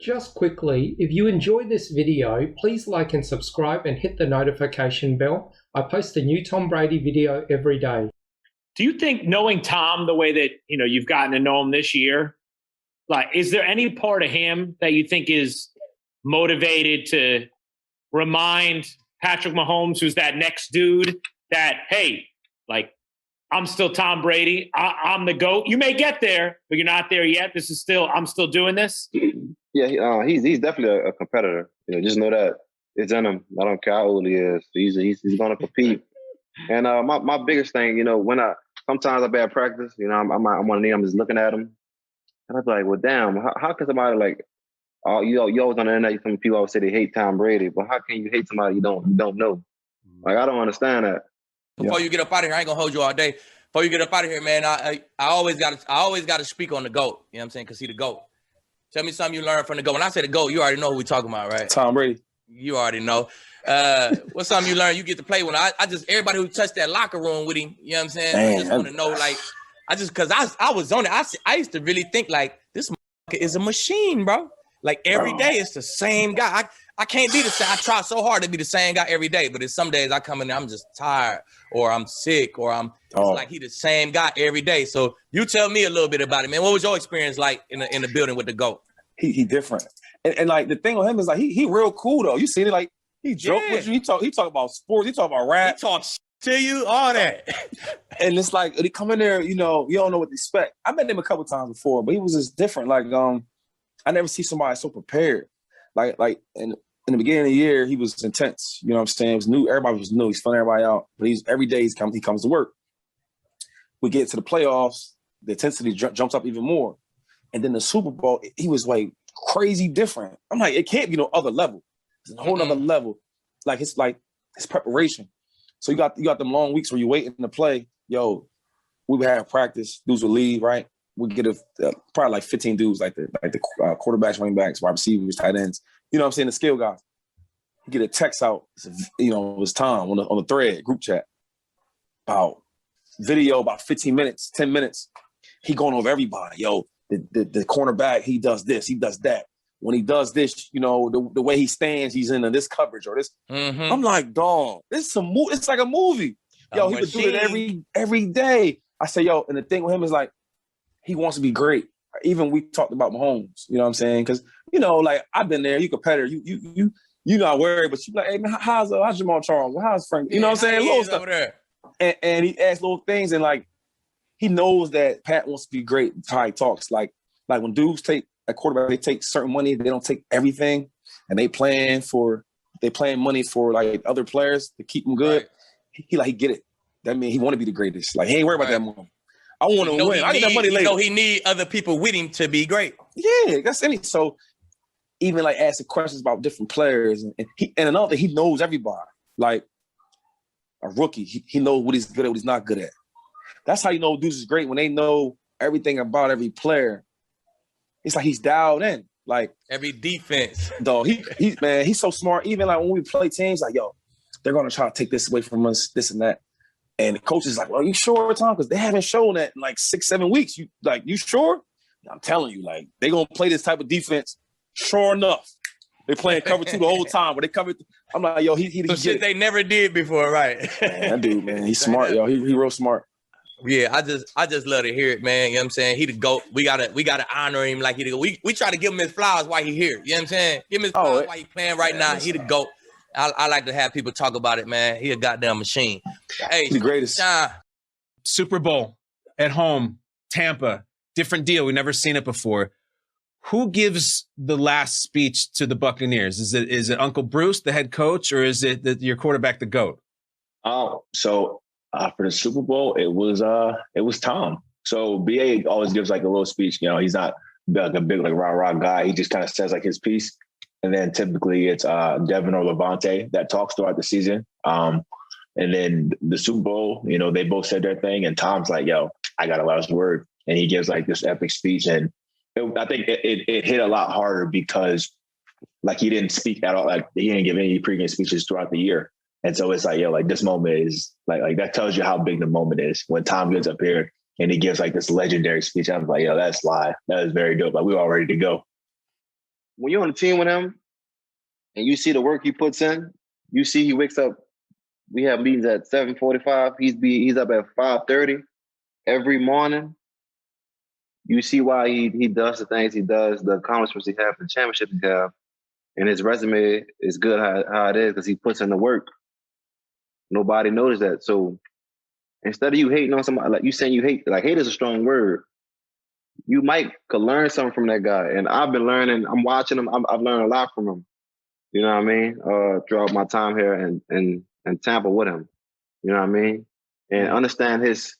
Just quickly, if you enjoyed this video, please like and subscribe and hit the notification bell. I post a new Tom Brady video every day. Do you think, knowing Tom the way that you've gotten to know him this year, like, is there any part of him that you think is motivated to remind Patrick Mahomes, who's that next dude, that, hey, like, I'm still Tom Brady. I'm the GOAT. You may get there, but you're not there yet. I'm still doing this. Yeah, he's definitely a competitor. Just know that it's in him. I don't care how old he is. He's going to compete. And my biggest thing, when sometimes I bad practice, I'm on the knee, I'm just looking at him, and I'm like, well, damn, how can somebody like, you always on the internet, some people always say they hate Tom Brady, but how can you hate somebody you don't know? Like, I don't understand that. Before you get up out of here, I ain't gonna hold you all day. Before you get up out of here, man, I always got to speak on the GOAT. You know what I'm saying? Because he the GOAT. Tell me something you learned from the GOAT. When I say the GOAT, you already know who we talking about, right? Tom Brady. You already know. What's something you learned? You get to play when I just, everybody who touched that locker room with him, you know what I'm saying? Man, I just want to know, like, because I was on it. I used to really think, like, this motherfucker is a machine, bro. Like, every day it's the same guy. I can't be the same. I try so hard to be the same guy every day, but it's some days I come in there, I'm just tired, or I'm sick, or it's like he the same guy every day. So you tell me a little bit about it, man. What was your experience like in the building with the GOAT? He different. And like, the thing with him is, like, he real cool, though. You see it, like, he joke with you. He talk about sports. He talk about rap. He talk to you, all that. And it's like, they come in there, you don't know what to expect. I met him a couple times before, but he was just different. Like, I never see somebody so prepared. Like in the beginning of the year, he was intense. You know what I'm saying? It was new. Everybody was new. He's filling everybody out. But every day he comes to work. We get to the playoffs, the intensity jumps up even more. And then the Super Bowl, he was like crazy different. I'm like, it can't be no other level. It's a whole nother level. Like his preparation. So you got them long weeks where you're waiting to play. Yo, we would have practice. Dudes would leave, right? We get probably like 15 dudes, like the quarterbacks, running backs, wide receivers, tight ends. You know what I'm saying? The skill guys. You get a text out. It was Tom on the thread group chat about video, about 15 minutes, 10 minutes. He going over everybody. Yo, the cornerback, he does this, he does that. When he does this, the way he stands, he's in this coverage or this. Mm-hmm. I'm like, dog, it's like a movie. Yo, he would do it every day. I say, yo, and the thing with him is, like, he wants to be great. Even we talked about Mahomes, you know what I'm saying? Because, like, I've been there, you competitor, you not worried, but you like, hey, man, how's Jamal Charles? How's Frank? You know what I'm saying? Little stuff. Over there. And he asks little things, and, like, he knows that Pat wants to be great. How he talks. Like when dudes take a quarterback, they take certain money, they don't take everything, and they playing money for, like, other players to keep them good. Right. He get it. That means he want to be the greatest. Like, he ain't worried about that money. I want to win. I get that money later. He need other people with him to be great. Yeah, that's any. So even, like, asking questions about different players, and another thing, he knows everybody. Like a rookie, he knows what he's good at, what he's not good at. That's how you know dudes is great, when they know everything about every player. It's like he's dialed in. Like every defense. Dog, he's so smart. Even like when we play teams, like, yo, they're gonna try to take this away from us, this and that. And the coach is like, well, you sure, Tom? Because they haven't shown that in like 6-7 weeks. You sure? I'm telling you, like, they gonna play this type of defense. Sure enough, they playing cover 2 the whole time. But they covered. I'm like, yo, he so shit they never did before, right? Man, that dude, man, he's smart, yo. He real smart. Yeah, I just love to hear it, man. You know what I'm saying? He the GOAT. We gotta honor him like he the GOAT. We try to give him his flowers while he here. You know what I'm saying? Give him his flowers while he playing right now. He the GOAT. I like to have people talk about it, man. He a goddamn machine. Hey, the greatest. Super Bowl at home, Tampa, different deal. We've never seen it before. Who gives the last speech to the Buccaneers? Is it Uncle Bruce, the head coach, or is it your quarterback, the GOAT? So for the Super Bowl, it was Tom. So BA always gives like a little speech. He's not like a big like rah-rah guy. He just kind of says like his piece. And then typically it's Devin or Levante that talks throughout the season. And then the Super Bowl, they both said their thing. And Tom's like, yo, I got a last word. And he gives like this epic speech. And I think it hit a lot harder because like he didn't speak at all. Like he didn't give any pregame speeches throughout the year. And so it's like, yo, like this moment is like that tells you how big the moment is when Tom gets up here and he gives like this legendary speech. I'm like, yo, that's live. That is very dope. Like we were all ready to go. when you're on the team with him and you see the work he puts in, you see he wakes up, we have meetings at 7:45. He's up at 5:30 every morning. You see why he does the things he does, the accomplishments he has, the championships he has, and his resume is good how it is because he puts in the work. Nobody noticed that. So instead of you hating on somebody, like you saying you hate, like hate is a strong word. You could learn something from that guy. And I've been learning, I'm watching him, I've learned a lot from him. You know what I mean? Throughout my time here in Tampa with him. You know what I mean? And understand his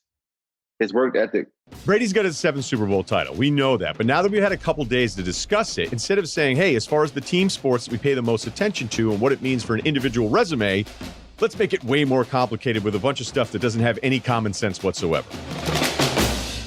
work ethic. Brady's got his 7th Super Bowl title. We know that. But now that we've had a couple days to discuss it, instead of saying, hey, as far as the team sports that we pay the most attention to and what it means for an individual resume, let's make it way more complicated with a bunch of stuff that doesn't have any common sense whatsoever.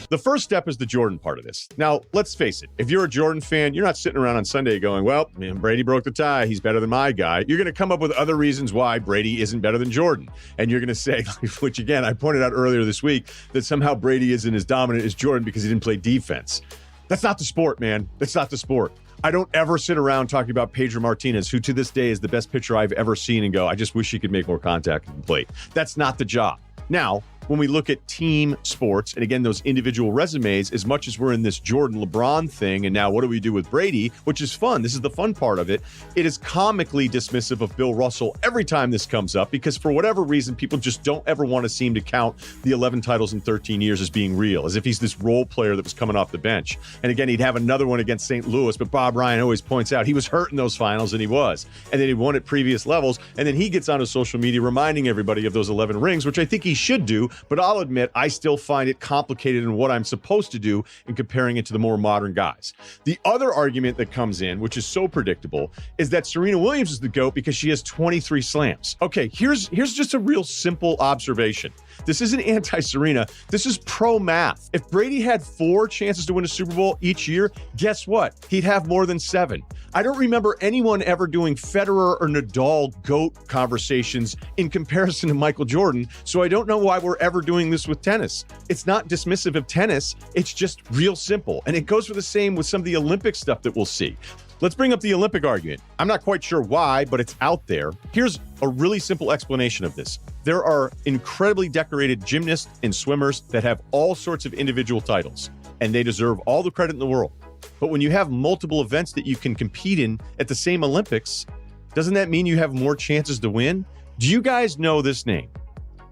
The first step is the Jordan part of this. Now, let's face it. If you're a Jordan fan, you're not sitting around on Sunday going, well, man, Brady broke the tie. He's better than my guy. You're going to come up with other reasons why Brady isn't better than Jordan. And you're going to say, which again, I pointed out earlier this week, that somehow Brady isn't as dominant as Jordan because he didn't play defense. That's not the sport, man. That's not the sport. I don't ever sit around talking about Pedro Martinez, who to this day is the best pitcher I've ever seen, and go, I just wish he could make more contact at the plate. That's not the job. Now, when we look at team sports, and again, those individual resumes, as much as we're in this Jordan LeBron thing, and now what do we do with Brady, which is fun. This is the fun part of it. It is comically dismissive of Bill Russell every time this comes up, because for whatever reason, people just don't ever want to seem to count the 11 titles in 13 years as being real, as if he's this role player that was coming off the bench. And again, he'd have another one against St. Louis, but Bob Ryan always points out he was hurt in those finals, and he was. And then he won at previous levels, and then he gets onto social media reminding everybody of those 11 rings, which I think he should do, but I'll admit I still find it complicated in what I'm supposed to do in comparing it to the more modern guys. The other argument that comes in, which is so predictable, is that Serena Williams is the GOAT because she has 23 slams. Okay, here's just a real simple observation. This isn't anti-Serena. This is pro-math. If Brady had 4 chances to win a Super Bowl each year, guess what? He'd have more than 7. I don't remember anyone ever doing Federer or Nadal GOAT conversations in comparison to Michael Jordan, so I don't know why we're ever doing this with tennis. It's not dismissive of tennis. It's just real simple. And it goes for the same with some of the Olympic stuff that we'll see. Let's bring up the Olympic argument. I'm not quite sure why, but it's out there. Here's a really simple explanation of this. There are incredibly decorated gymnasts and swimmers that have all sorts of individual titles, and they deserve all the credit in the world. But when you have multiple events that you can compete in at the same Olympics, doesn't that mean you have more chances to win? Do you guys know this name?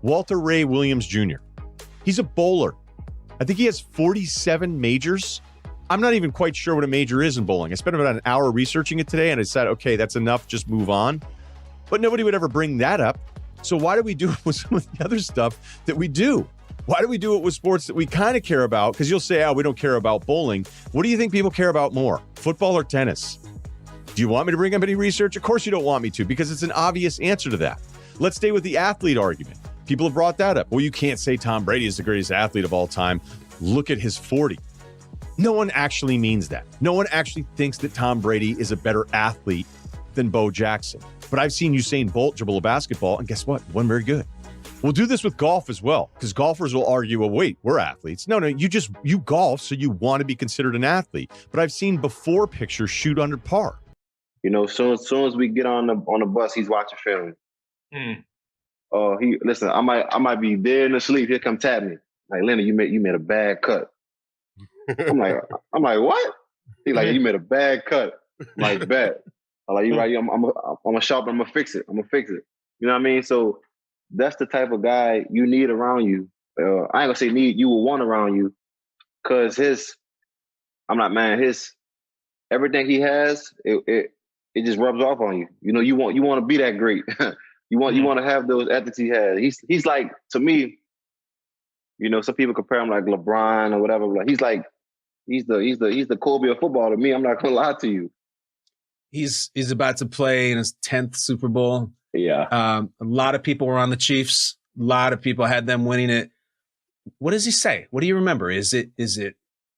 Walter Ray Williams Jr. He's a bowler. I think he has 47 majors. I'm not even quite sure what a major is in bowling. I spent about an hour researching it today, and I said, okay, that's enough, just move on. But nobody would ever bring that up. So why do we do it with some of the other stuff that we do? Why do we do it with sports that we kind of care about? Because you'll say, oh, we don't care about bowling. What do you think people care about more, football or tennis? Do you want me to bring up any research? Of course you don't want me to, because it's an obvious answer to that. Let's stay with the athlete argument. People have brought that up. Well, you can't say Tom Brady is the greatest athlete of all time. Look at his 40. No one actually means that. No one actually thinks that Tom Brady is a better athlete than Bo Jackson. But I've seen Usain Bolt dribble a basketball, and guess what? Wasn't very good. We'll do this with golf as well, because golfers will argue, well, wait, we're athletes. No, you golf, so you want to be considered an athlete. But I've seen before pictures shoot under par. You know, soon as we get on the bus, he's watching film. Listen, I might be dead in the sleep. Here come tap me. Like, Leonard, you made a bad cut. I'm like, what? He's like, you made a bad cut. I'm like, bet. I'm like, you right? I'm gonna sharpen. I'm gonna fix it. You know what I mean? So that's the type of guy you need around you. I ain't gonna say need. You will want around you, cause everything he has, it just rubs off on you. You know, you want to be that great. you want to have those ethics he has. He's like, to me, you know, some people compare him like LeBron or whatever. Like he's the Kobe of football to me. I'm not gonna lie to you. He's about to play in his 10th Super Bowl. Yeah. A lot of people were on the Chiefs. A lot of people had them winning it. What does he say? What do you remember? Is it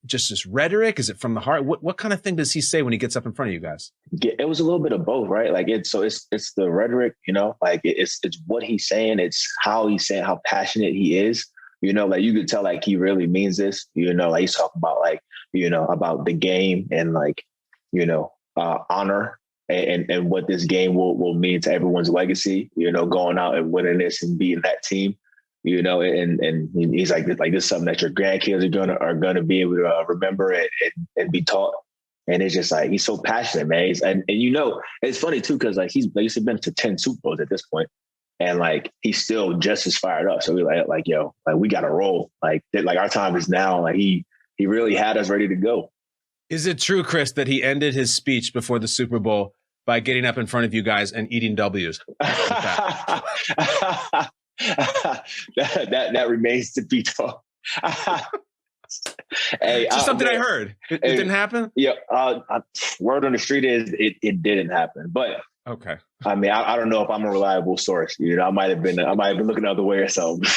just this rhetoric? Is it from the heart? What kind of thing does he say when he gets up in front of you guys? It was a little bit of both, right? Like it's the rhetoric, you know, like it's what he's saying. It's how he's saying, how passionate he is. You know, like you could tell like he really means this, you know, like he's talking about like, you know, about the game and like, you know, honor and what this game will mean to everyone's legacy, going out and winning this and beating that team, and he's like, this is something that your grandkids are gonna be able to remember and be taught. And it's just like, he's so passionate, man. And it's funny too, because like he's been to 10 Super Bowls at this point, and like he's still just as fired up. So we're like, yo, like we gotta roll. Like our time is now. Like he really had us ready to go. Is it true, Chris, that he ended his speech before the Super Bowl by getting up in front of you guys and eating W's? that remains to be told. Hey, just something I heard. It didn't happen? Yeah. Word on the street is it didn't happen. But okay. I mean, I don't know if I'm a reliable source. I might have been looking the other way or something.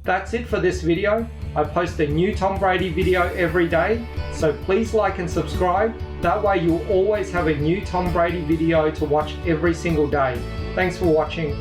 That's it for this video. I post a new Tom Brady video every day, so please like and subscribe. That way you'll always have a new Tom Brady video to watch every single day. Thanks for watching.